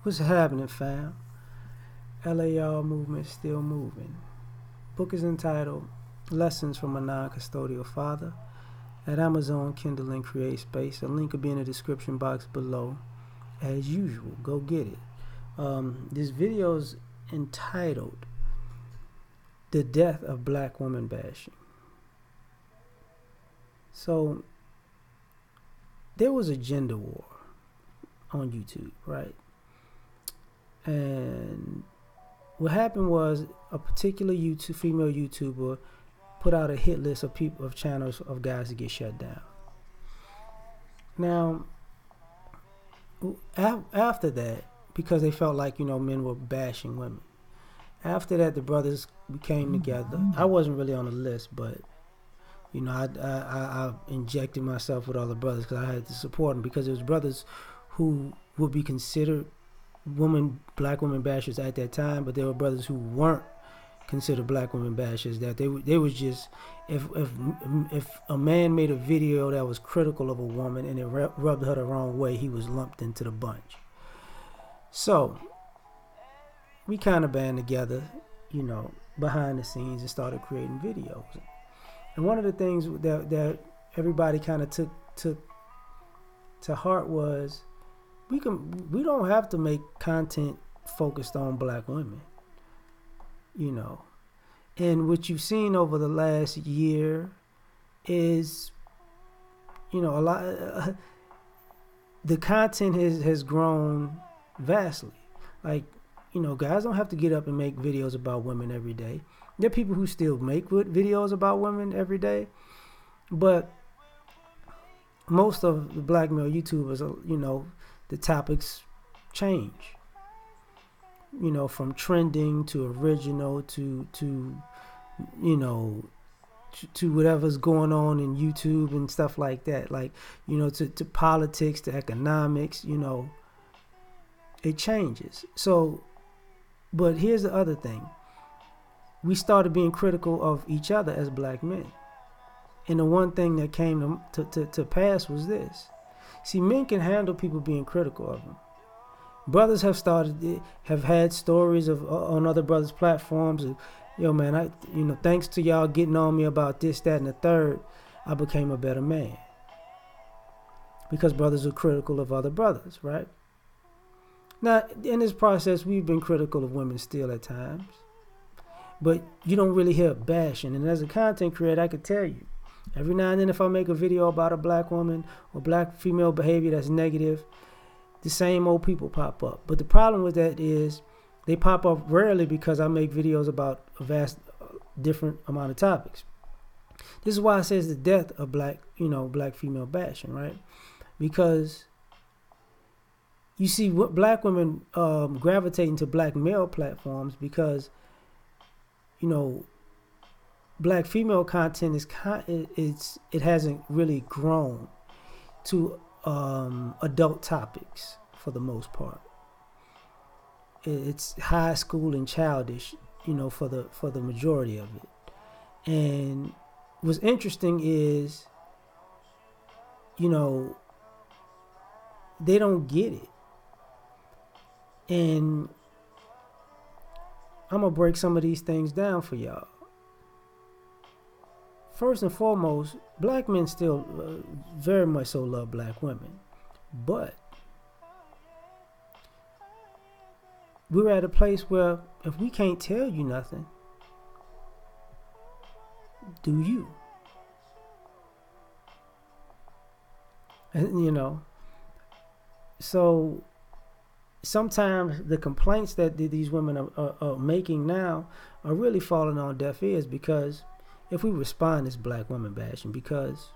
What's happening, fam? L.A.R movement still moving. Book is entitled Lessons from a Non-Custodial Father at Amazon, Kindle, and Create Space. A link will be in the description box below. As usual, go get it. This video is entitled The Death of Black Woman Bashing. So, there was a gender war on YouTube, right? And what happened was a particular female YouTuber put out a hit list of channels of guys to get shut down. Now, after that, because they felt like men were bashing women. After that, the brothers came together. I wasn't really on the list, but I injected myself with all the brothers because I had to support them, because it was brothers who would be considered black women bashers at that time, but there were brothers who weren't considered black women bashers. That they was just, if a man made a video that was critical of a woman and it rubbed her the wrong way, he was lumped into the bunch. So we kind of band together, behind the scenes and started creating videos. And one of the things that everybody kind of took to heart was, we don't have to make content focused on black women, And what you've seen over the last year is, a lot. The content has grown vastly. Like, guys don't have to get up and make videos about women every day. There are people who still make videos about women every day, but most of the black male YouTubers, the topics change. From trending to original to whatever's going on in YouTube and stuff like that. Like, to politics, to economics, it changes. So, but here's the other thing. We started being critical of each other as black men. And the one thing that came to pass was this. See, men can handle people being critical of them. Brothers have had stories on other brothers' platforms of, man, thanks to y'all getting on me about this, that, and the third, I became a better man. Because brothers are critical of other brothers, right? Now, in this process, we've been critical of women still at times. But you don't really hear bashing. And as a content creator, I could tell you, every now and then if I make a video about a black woman or black female behavior that's negative, the same old people pop up. But the problem with that is they pop up rarely because I make videos about a vast different amount of topics. This is why it says the death of black female bashing, right? Because you see what black women gravitating to black male platforms because black female content it hasn't really grown to adult topics for the most part. It's high school and childish, for the majority of it. And what's interesting is, they don't get it. And I'm gonna break some of these things down for y'all. First and foremost, black men still very much so love black women. But we're at a place where if we can't tell you nothing, do you? And, so sometimes the complaints that these women are making now are really falling on deaf ears, because if we respond, it's black women bashing, because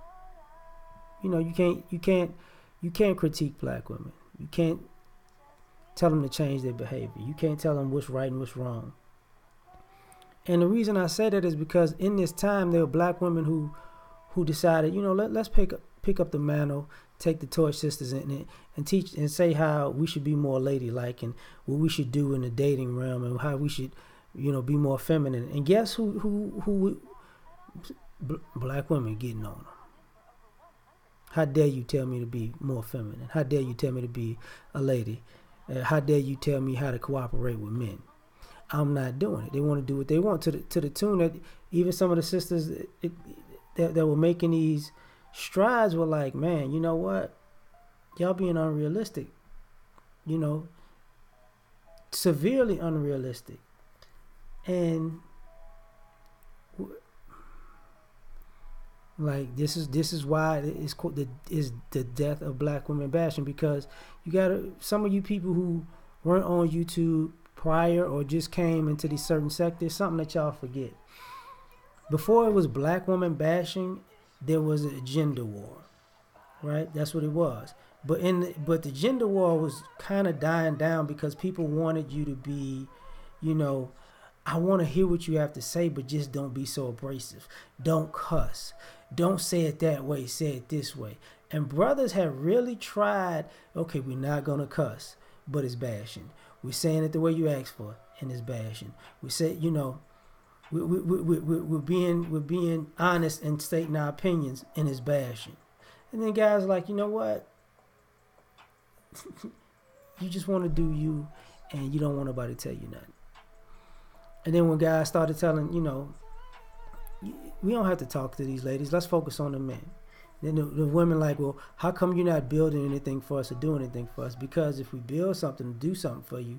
you can't critique black women. You can't tell them to change their behavior. You can't tell them what's right and what's wrong. And the reason I say that is because in this time there were black women who decided, let's pick up the mantle, take the torch, sisters, and teach and say how we should be more ladylike and what we should do in the dating realm and how we should, be more feminine. And guess who black women getting on them. How dare you tell me to be more feminine? How dare you tell me to be a lady? How dare you tell me how to cooperate with men? I'm not doing it. They want to do what they want to the tune that even some of the sisters that were making these strides were like, man, you know what? Y'all being unrealistic. You know, severely unrealistic. And like this is why it's called the death of black women bashing, because you got some of you people who weren't on YouTube prior or just came into these certain sectors, something that y'all forget. Before it was black woman bashing, there was a gender war, right? That's what it was. But the gender war was kind of dying down because people wanted you to be, you know, I want to hear what you have to say, but just don't be so abrasive. Don't cuss. Don't say it that way. Say it this way. And brothers have really tried, okay, we're not going to cuss, but it's bashing. We're saying it the way you asked for, and it's bashing. We say, you know, we're being honest and stating our opinions, and it's bashing. And then guys are like, you know what? You just want to do you, and you don't want nobody to tell you nothing. And then when guys started telling, you know, we don't have to talk to these ladies. Let's focus on the men. Then the women like, well, how come you're not building anything for us or doing anything for us? Because if we build something, do something for you,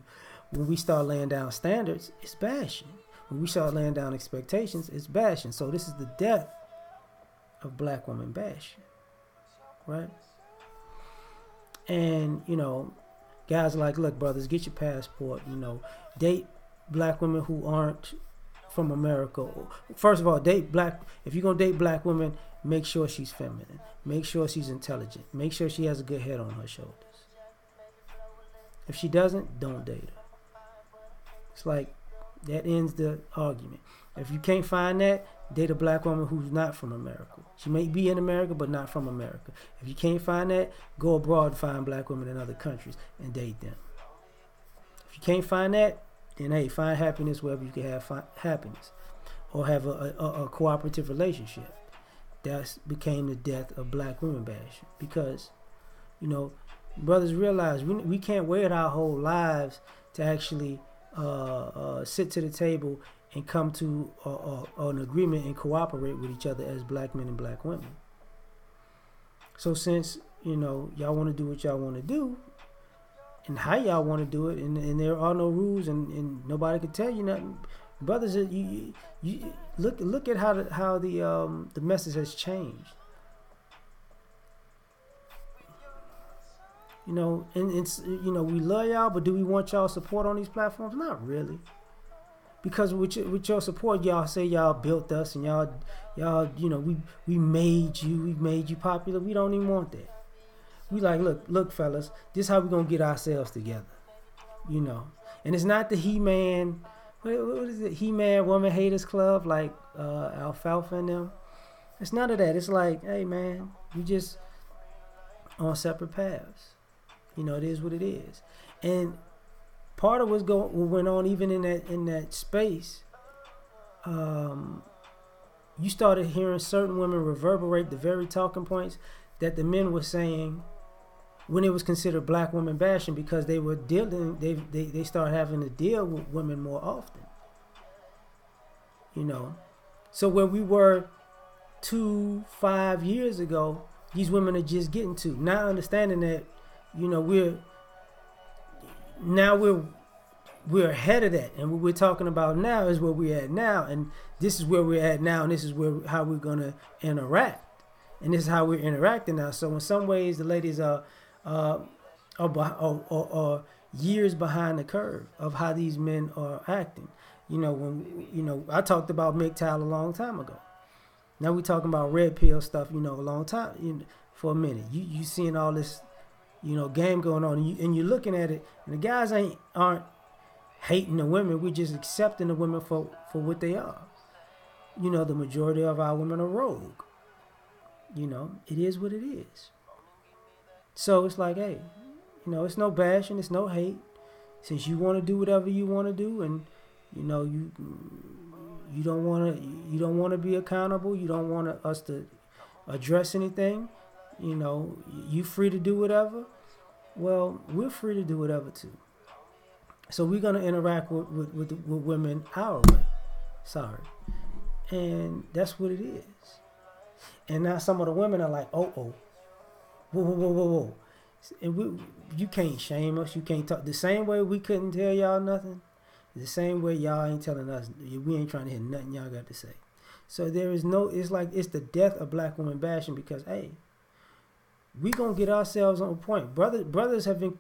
when we start laying down standards, it's bashing. When we start laying down expectations, it's bashing. So this is the death of black women bashing, right? And, you know, guys are like, look, brothers, get your passport, you know, date black women who aren't from America. First of all, if you're going to date black women, make sure she's feminine. Make sure she's intelligent. Make sure she has a good head on her shoulders. If she doesn't, don't date her. It's like, that ends the argument. If you can't find that, date a black woman who's not from America. She may be in America, but not from America. If you can't find that, go abroad and find black women in other countries and date them. If you can't find that, then hey, find happiness wherever you can have happiness, or have a cooperative relationship. That became the death of black women bashing, because, you know, brothers realize we can't wait our whole lives to actually sit to the table and come to an agreement and cooperate with each other as black men and black women. So since, you know, y'all want to do what y'all want to do, and how y'all want to do it, and there are no rules, and nobody can tell you nothing, brothers, you look at how the message has changed. You know, and it's, you know, we love y'all, but do we want y'all support on these platforms? Not really. Because with your support, y'all say y'all built us, and y'all, you know, we made you popular. We don't even want that. We like, look, fellas, this is how we gonna get ourselves together. You know, and it's not the He-Man, what is it? He-Man Woman Haters Club, like Alfalfa and them. It's none of that. It's like, hey man, we just on separate paths. You know, it is what it is. And part of what went on even in that space, you started hearing certain women reverberate the very talking points that the men were saying when it was considered black women bashing, because they were dealing, they started having to deal with women more often. You know, so where we were 5 years ago, these women are just getting to, not understanding that, you know, we're we're ahead of that, and what we're talking about now is where we're at now, and this is where we're at now, and this is how we're gonna interact, and this is how we're interacting now. So in some ways, the ladies are years behind the curve of how these men are acting. You know, I talked about MGTOW a long time ago. Now we're talking about red pill stuff. You know, a long time, for a minute. You seeing all this, you know, game going on, and you're looking at it, and the guys aren't hating the women. We're just accepting the women for what they are. You know, the majority of our women are rogue. You know, it is what it is. So it's like, hey, you know, it's no bashing, it's no hate. Since you want to do whatever you want to do, and you know, you don't want to be accountable. You don't want us to address anything. You know, you free to do whatever. Well, we're free to do whatever too. So we're gonna interact with women our way. Sorry, and that's what it is. And now some of the women are like, oh, whoa, whoa, whoa, whoa, whoa. And you can't shame us. You can't talk the same way we couldn't tell y'all nothing. The same way y'all ain't telling us. We ain't trying to hear nothing y'all got to say. So there is no. It's like it's the death of black women bashing because hey, we gonna get ourselves on point. Brothers have been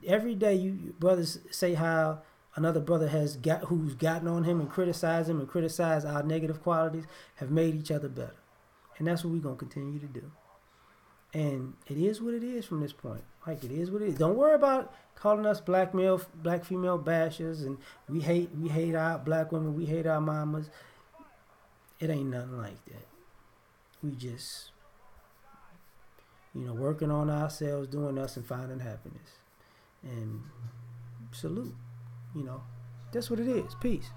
every day. You brothers say how another brother has got who's gotten on him and criticized him and criticized our negative qualities have made each other better, and that's what we gonna continue to do. And it is what it is from this point. Like it is what it is. Don't worry about calling us black female bashers, and we hate our black women, we hate our mamas. It ain't nothing like that. We just working on ourselves, doing us, and finding happiness. And salute. You know, that's what it is. Peace.